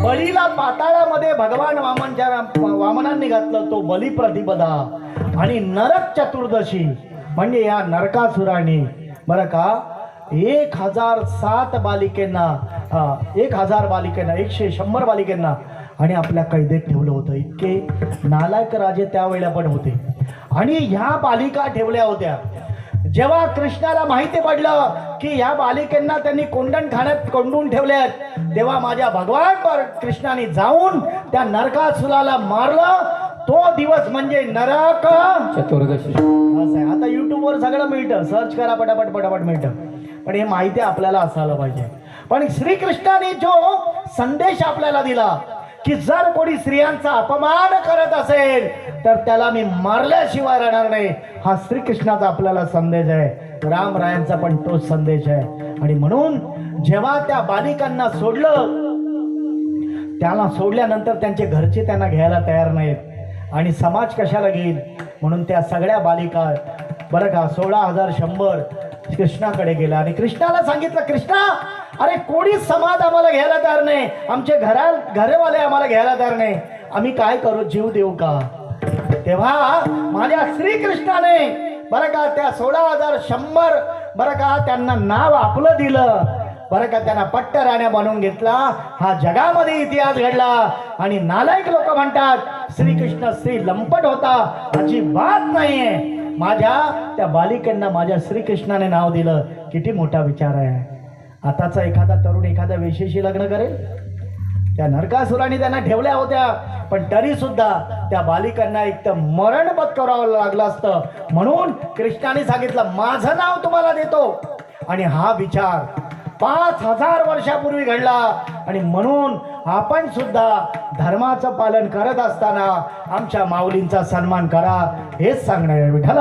बळीला पाताळामध्ये भगवान वामनांनी घातलं, तो बली प्रतिपदा. आणि नरक चतुर्दशी म्हणजे या नरकासुराने बरं का 1007 बालिकेंना 1000 बालिकेंना 100 बालिकेंना आणि आपल्या कैदेत ठेवलं होतं. इतके नालायक राजे त्यावेळेला पण होते. आणि ह्या बालिका ठेवल्या होत्या. जेव्हा कृष्णाला माहिती पडलं की या बालिकेंना त्यांनी कोंडणखान्यात कोंडून ठेवल्यात, तेव्हा माझ्या भगवान कृष्णाने जाऊन त्या नरकासुराला मारलं. तो दिवस म्हणजे नरक चतुर्दशी. असं आहे. आता युट्यूबवर सगळं मिळतं, सर्च करा, पटापट पटापट मिळतं. पण हे माहिती आपल्याला असायला पाहिजे. पण श्रीकृष्णाने जो संदेश आपल्याला दिला की जर कोणी स्त्रियांचा अपमान करत असेल तर त्याला मी मारल्याशिवाय राहणार नाही, हा श्रीकृष्णाचा आपल्याला संदेश आहे. रामरायांचा पण तोच संदेश आहे. आणि म्हणून जेव्हा त्या बालिकांना सोडलं, त्याला सोडल्यानंतर त्यांचे घरचे त्यांना घ्यायला तयार नाहीत. आणि समाज कशाला घेईल, म्हणून त्या सगळ्या बालिका बरं का 16,100 कृष्णाकडे गेला. आणि कृष्णाला सांगितलं, कृष्णा अरे कोणीच समाज आम्हाला घ्यायला तयार नाही, आमचे घरवाले आम्हाला घ्यायला तयार नाही, आम्ही काय करू, जीव देऊ का? तेव्हा माझ्या श्रीकृष्णाने बरं का त्या 16,100 बरं का त्यांना नाव आपलं दिलं. बरं का त्यांना पट्ट राण्या बनवून घेतला. हा जगामध्ये इतिहास घडला. आणि नालायक लोक म्हणतात श्रीकृष्ण श्री लंपट होता, अजिबात नाहीये. माझ्या त्या बालिकांना माझ्या श्रीकृष्णाने नाव दिलं. किती मोठा विचार आहे. आताचा एखादा तरुण एखाद्या वेशीशी लग्न करेल? त्या नरकासुराने त्यांना ठेवल्या होत्या, पण तरी सुद्धा त्या बालिकांना एक तर मरण पत्करावं लागलं असतं. म्हणून कृष्णाने सांगितलं माझं नाव तुम्हाला देतो. आणि हा विचार 5000 वर्षापूर्वी घडला. आणि म्हणून आपण सुद्धा धर्माचं पालन करत असताना आमच्या माऊलींचा सन्मान करा, हेच सांगणार आहे. विठ्ठल.